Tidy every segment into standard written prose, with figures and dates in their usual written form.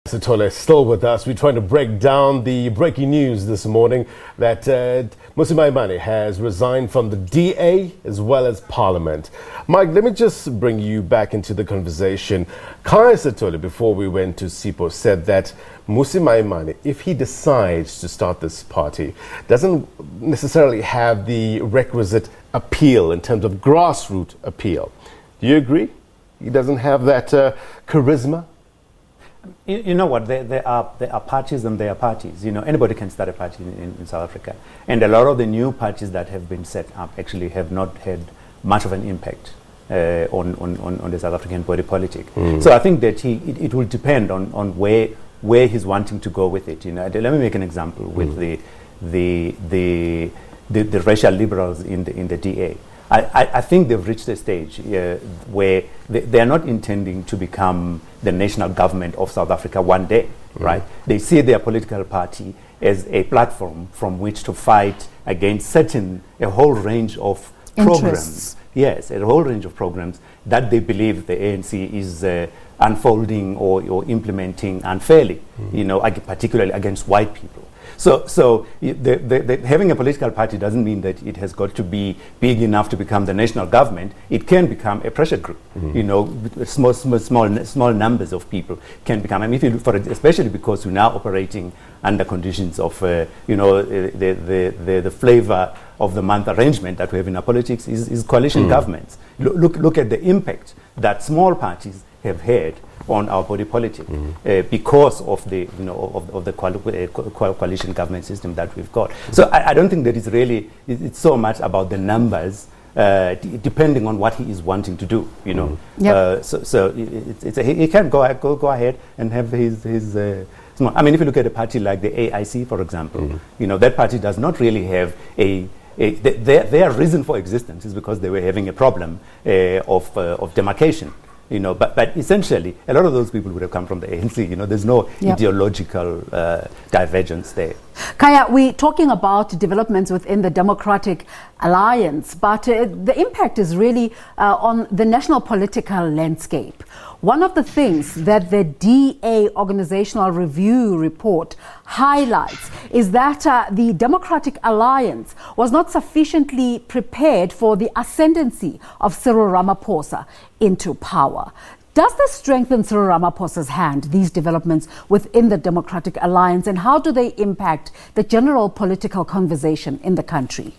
Sithole still with us. We're trying to break down the breaking news this morning that Mmusi Maimane has resigned from the DA as well as Parliament. Mike, let me just bring you back into the conversation. Khaya Sithole, before we went to SIPO, said that Mmusi Maimane, if he decides to start this party, doesn't necessarily have the requisite appeal in terms of grassroots appeal. Do you agree? He doesn't have that charisma? You know what, there are parties and there are parties. You know, anybody can start a party in South Africa. And a lot of the new parties that have been set up actually have not had much of an impact on the South African body politic. So I think that it will depend on where he's wanting to go with it. You know, let me make an example with the racial liberals in the DA. I think they've reached a stage where they are not intending to become the national government of South Africa one day, right? They see their political party as a platform from which to fight against a whole range of programs. Yes, a whole range of programs that they believe the ANC is unfolding or implementing unfairly, you know, particularly against white people. So having a political party doesn't mean that it has got to be big enough to become the national government. It can become a pressure group. You know, small numbers of people can become. I mean, if you look for it, especially because we're now operating under conditions of, you know, the flavor of the month arrangement that we have in our politics is coalition governments. Look at the impact that small parties have had on our body politic because of the coalition government system that we've got. So I don't think that it's so much about the numbers, depending on what he is wanting to do. You know, so he can go ahead and have his small. I mean, if you look at a party like the AIC, for example, you know, that party does not really have their reason for existence is because they were having a problem of demarcation. You know, but essentially, a lot of those people would have come from the ANC. You know, there's no ideological divergence there. Khaya, we're talking about developments within the Democratic Alliance, but the impact is really on the national political landscape. One of the things that the DA Organizational Review report highlights is that the Democratic Alliance was not sufficiently prepared for the ascendancy of Cyril Ramaphosa into power. Does this strengthen Cyril Ramaphosa's hand, these developments within the Democratic Alliance, and how do they impact the general political conversation in the country?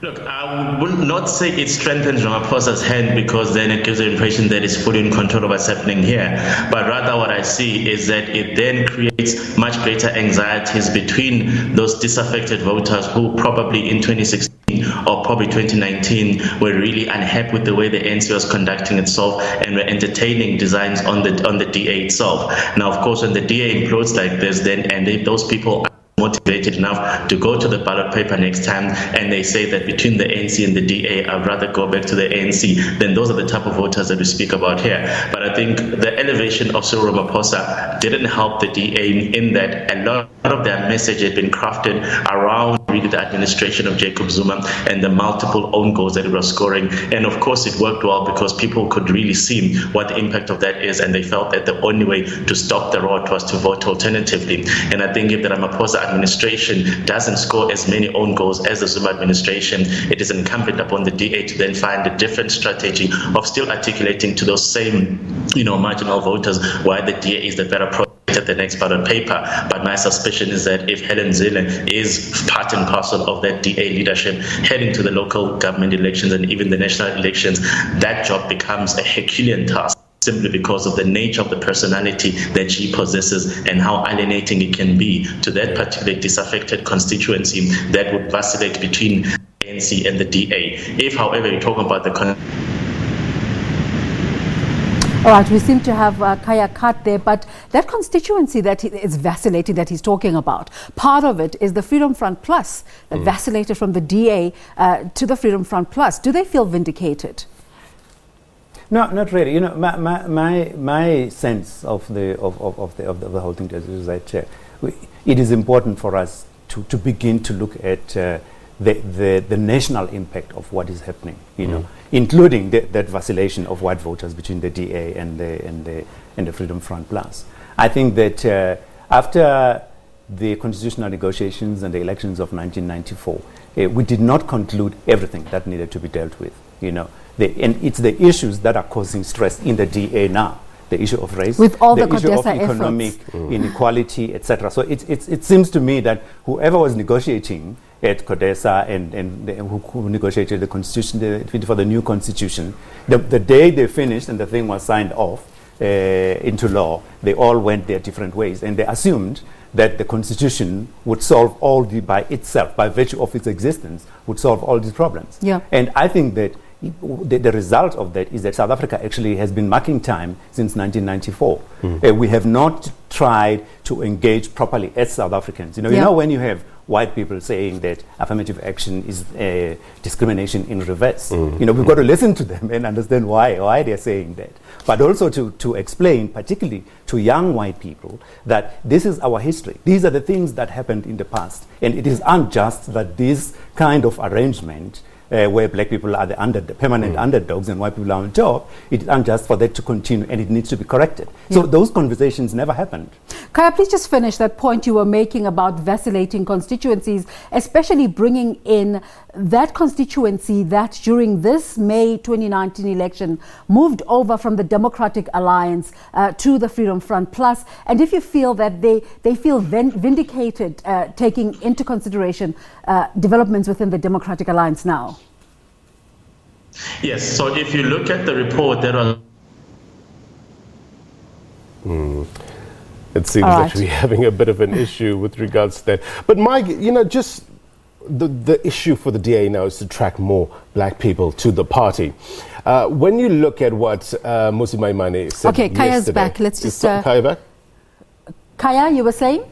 Look, I would not say it strengthens Ramaphosa's hand because then it gives the impression that he's fully in control of what's happening here. But rather what I see is that it then creates much greater anxieties between those disaffected voters who probably in 2016 or probably 2019 were really unhappy with the way the ANC was conducting itself and were entertaining designs on the DA itself. Now, of course, when the DA implodes like this, then and if those people motivated enough to go to the ballot paper next time and they say that between the ANC and the DA I'd rather go back to the ANC, then those are the type of voters that we speak about here. But I think the elevation of Cyril Ramaphosa didn't help the DA in that a lot of their message had been crafted around really the administration of Jacob Zuma and the multiple own goals that it was scoring. And of course it worked well because people could really see what the impact of that is, and they felt that the only way to stop the rot was to vote alternatively. And I think if the Ramaphosa administration doesn't score as many own goals as the Zuma administration, it is incumbent upon the DA to then find a different strategy of still articulating to those same, you know, marginal voters why the DA is the better product at the next ballot paper. But my suspicion is that if Helen Zille is part and parcel of that DA leadership heading to the local government elections and even the national elections, that job becomes a Herculean task, simply because of the nature of the personality that she possesses and how alienating it can be to that particular disaffected constituency that would vacillate between the ANC and the DA. If, however, you're talking about the All right, we seem to have Khaya cut there, but that constituency that is vacillating that he's talking about, part of it is the Freedom Front Plus that vacillated from the DA to the Freedom Front Plus. Do they feel vindicated? No, not really. You know, my sense of the whole thing is that it is important for us to begin to look at the national impact of what is happening, including that vacillation of white voters between the DA and the Freedom Front Plus. I think that after the constitutional negotiations and the elections of 1994, we did not conclude everything that needed to be dealt with, and it's the issues that are causing stress in the DA now. The issue of race, with all the issue of CODESA economic inequality, etc. So it seems to me that whoever was negotiating at CODESA and who negotiated the constitution for the new constitution, the day they finished and the thing was signed off into law, they all went their different ways, and they assumed that the constitution would solve by itself, by virtue of its existence, would solve all these problems. Yeah. And I think that the result of that is that South Africa actually has been marking time since 1994. We have not tried to engage properly as South Africans. You know when you have white people saying that affirmative action is discrimination in reverse. We've got to listen to them and understand why they're saying that. But also to explain, particularly to young white people, that this is our history. These are the things that happened in the past. And it is unjust that this kind of arrangement where black people are the permanent underdogs and white people are on top, it is unjust for that to continue, and it needs to be corrected. So those conversations never happened. Khaya, please just finish that point you were making about vacillating constituencies, especially bringing in that constituency that during this May 2019 election moved over from the Democratic Alliance to the Freedom Front Plus. And if you feel that they feel vindicated taking into consideration developments within the Democratic Alliance now. Yes, so if you look at the report, there are... It seems that we're having a bit of an issue with regards to that. But Mike, just the issue for the DA now is to attract more black people to the party. When you look at what Mmusi Maimane said Kaya's yesterday, back. Let's just... Khaya back? Khaya, you were saying?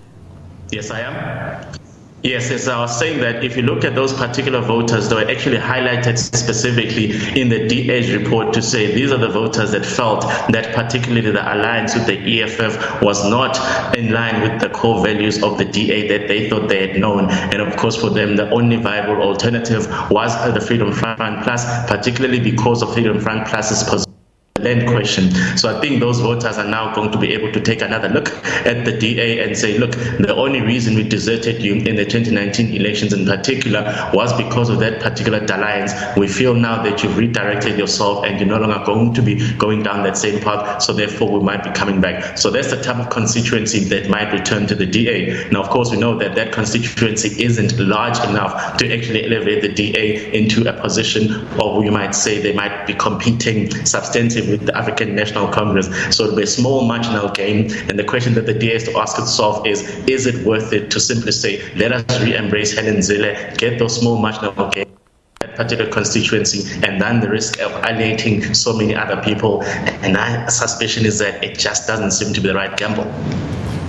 Yes, I am. Yes, I was saying that if you look at those particular voters, they were actually highlighted specifically in the DA's report to say these are the voters that felt that particularly the alliance with the EFF was not in line with the core values of the DA that they thought they had known. And of course, for them, the only viable alternative was the Freedom Front Plus, particularly because of Freedom Front Plus's position. Land question. So I think those voters are now going to be able to take another look at the DA and say, look, the only reason we deserted you in the 2019 elections in particular was because of that particular alliance. We feel now that you've redirected yourself and you're no longer going to be going down that same path. So therefore, we might be coming back. So that's the type of constituency that might return to the DA. Now, of course, we know that that constituency isn't large enough to actually elevate the DA into a position, or you might say they might be competing substantively with the African National Congress. So it'll be a small marginal gain. And the question that the DA has to ask itself is it worth it to simply say, let us re-embrace Helen Zille, get those small marginal gains, that particular constituency, and then the risk of alienating so many other people. And my suspicion is that it just doesn't seem to be the right gamble.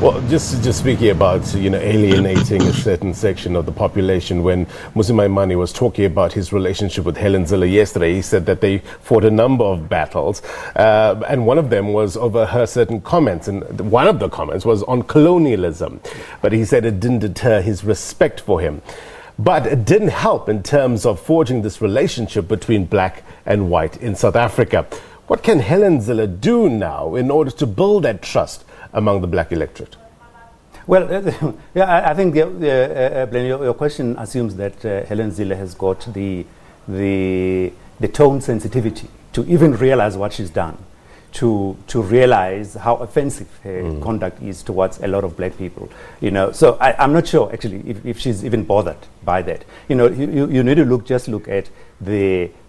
Well, just speaking about, alienating a certain section of the population, when Mmusi Maimane was talking about his relationship with Helen Zille yesterday, he said that they fought a number of battles, and one of them was over her certain comments, and one of the comments was on colonialism, but he said it didn't deter his respect for him. But it didn't help in terms of forging this relationship between black and white in South Africa. What can Helen Zille do now in order to build that trust among the black electorate? Well, I think your question assumes that Helen Zille has got the tone sensitivity to even realize what she's done, to realize how offensive her conduct is towards a lot of black people. So I'm not sure actually if she's even bothered by that. You need to look at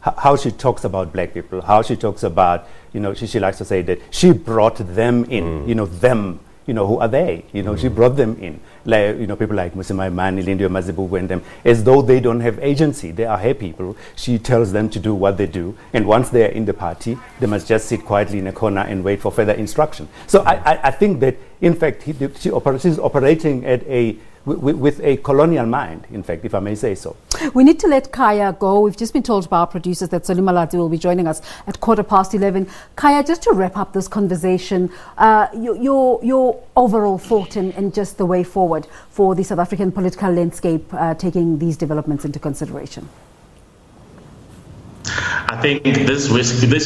how she talks about black people, how she talks about, she likes to say that she brought them in, them, who are they? She brought them in. People like Mmusi Maimane, Lindiwe Mazibuko and them, as though they don't have agency. They are her people. She tells them to do what they do. And once they are in the party, they must just sit quietly in a corner and wait for further instruction. So I think that, in fact, she's operating at a with a colonial mind, in fact, if I may say so. We need to let Khaya go. We've just been told by our producers that Solima Lati will be joining us at 11:15. Khaya, just to wrap up this conversation, your overall thought and just the way forward for the South African political landscape, taking these developments into consideration. I think this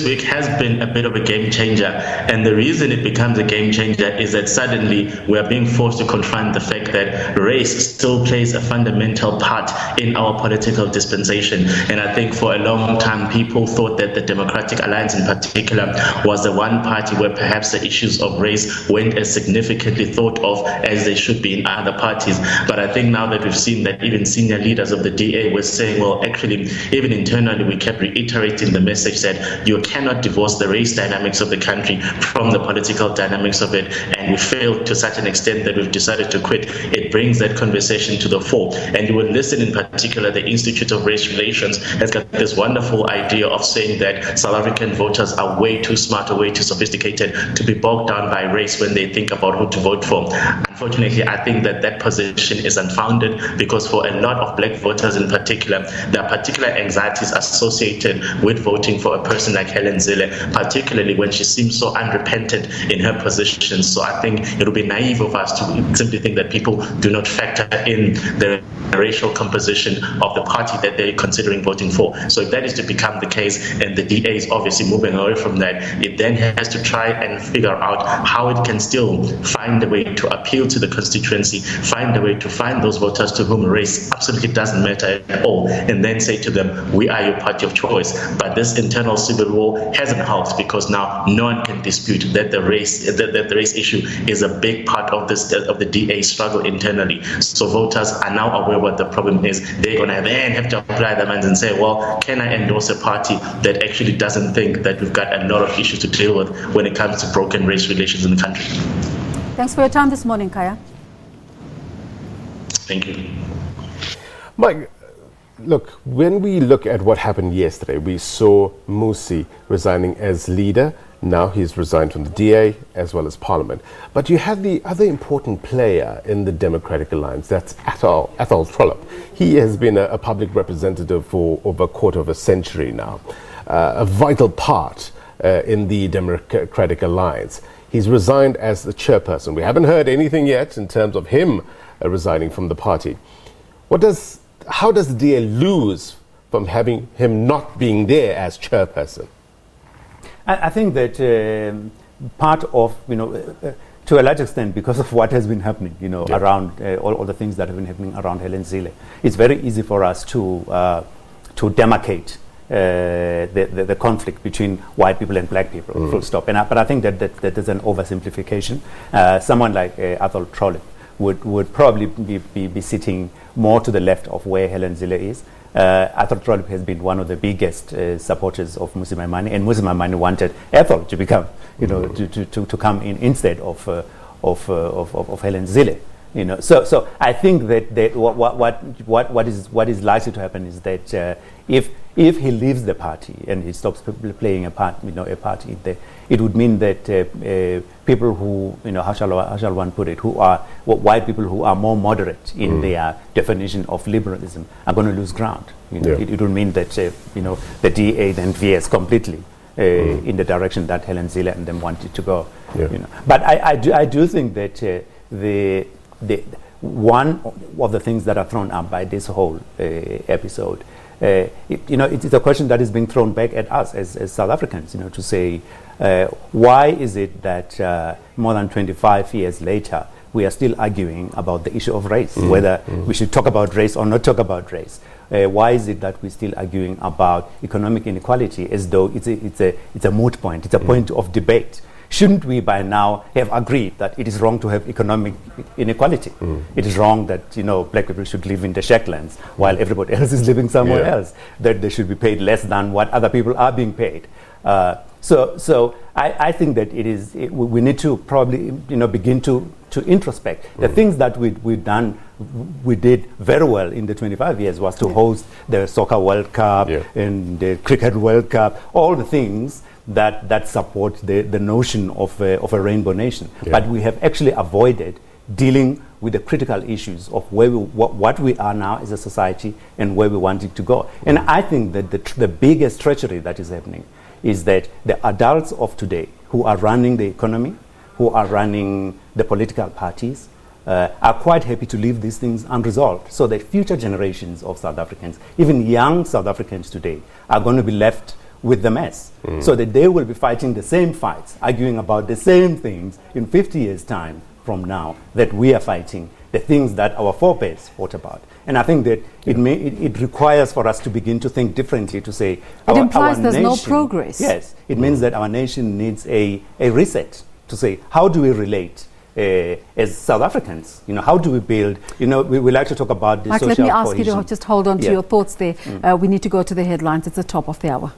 week has been a bit of a game changer, and the reason it becomes a game changer is that suddenly we are being forced to confront the fact that race still plays a fundamental part in our political dispensation. And I think for a long time people thought that the Democratic Alliance in particular was the one party where perhaps the issues of race weren't as significantly thought of as they should be in other parties. But I think now that we've seen that even senior leaders of the DA were saying, well, actually, even internally we kept reiterating the message that you cannot divorce the race dynamics of the country from the political dynamics of it, and we failed to such an extent that we've decided to quit. It brings that conversation to the fore. And you will listen, in particular, the Institute of Race Relations has got this wonderful idea of saying that South African voters are way too smart or way too sophisticated to be bogged down by race when they think about who to vote for. Unfortunately, I think that position is unfounded, because for a lot of black voters in particular, there are particular anxieties associated with voting for a person like Helen Zille, particularly when she seems so unrepentant in her position. So I think it would be naive of us to simply think that people do not factor in the racial composition of the party that they're considering voting for. So if that is to become the case, and the DA is obviously moving away from that, it then has to try and figure out how it can still find a way to appeal to the constituency, find a way to find those voters to whom race absolutely doesn't matter at all, and then say to them, we are your party of choice. But this internal civil war hasn't helped, because now no one can dispute that the race issue is a big part of the DA struggle internally. So voters are now aware what the problem is. They're going to then have to apply their minds and say, well, can I endorse a party that actually doesn't think that we've got a lot of issues to deal with when it comes to broken race relations in the country? Thanks for your time this morning, Khaya. Thank you. Mike, look, when we look at what happened yesterday, we saw Mmusi resigning as leader. Now he's resigned from the DA as well as Parliament. But you have the other important player in the Democratic Alliance, that's Athol Trollip. He has been a public representative for over a quarter of a century now, a vital part in the Democratic Alliance. He's resigned as the chairperson. We haven't heard anything yet in terms of him resigning from the party. How does the DA lose from having him not being there as chairperson? I think that part of, to a large extent, because of what has been happening, around all the things that have been happening around Helen Zille, it's very easy for us to demarcate the conflict between white people and black people, full stop. But I think that is an oversimplification. Someone like Athol Trollip would probably be sitting more to the left of where Helen Zille is. Athol Trollip has been one of the biggest supporters of Mmusi Maimane, and Mmusi Maimane wanted Athol to become, to come in instead of Helen Zille. So I think that what is likely to happen is that if he leaves the party and he stops playing a part, a party, it would mean that people who, how shall one put it, who are white people who are more moderate in their definition of liberalism are going to lose ground. It would mean that the DA then veers completely in the direction that Helen Zille and them wanted to go. But I do think that one of the things that are thrown up by this whole episode, it's a question that is being thrown back at us as South Africans, to say, why is it that more than 25 years later we are still arguing about the issue of race, whether we should talk about race or not talk about race? Why is it that we're still arguing about economic inequality as though it's a moot point, it's a point of debate? Shouldn't we by now have agreed that it is wrong to have economic inequality? It is wrong that black people should live in the shacklands while everybody else is living somewhere else, that they should be paid less than what other people are being paid. So I think that we need to probably begin to introspect. The things that we did very well in the 25 years was to host the Soccer World Cup and the Cricket World Cup, all the things that support the notion of a rainbow nation. But we have actually avoided dealing with the critical issues of where what we are now as a society and where we want it to go. And I think that the biggest treachery that is happening is that the adults of today who are running the economy, who are running the political parties, are quite happy to leave these things unresolved, so that future generations of South Africans, even young South Africans today, are going to be left with the mess, so that they will be fighting the same fights, arguing about the same things in 50 years' time from now that we are fighting, the things that our forebears fought about. And I think that it requires for us to begin to think differently, to say it implies there's no progress. Yes, it means that our nation needs a reset, to say, how do we relate as South Africans? How do we build? We like to talk about the Mike, social let me ask cohesion. you to just hold on to your thoughts there. We need to go to the headlines. It's the top of the hour.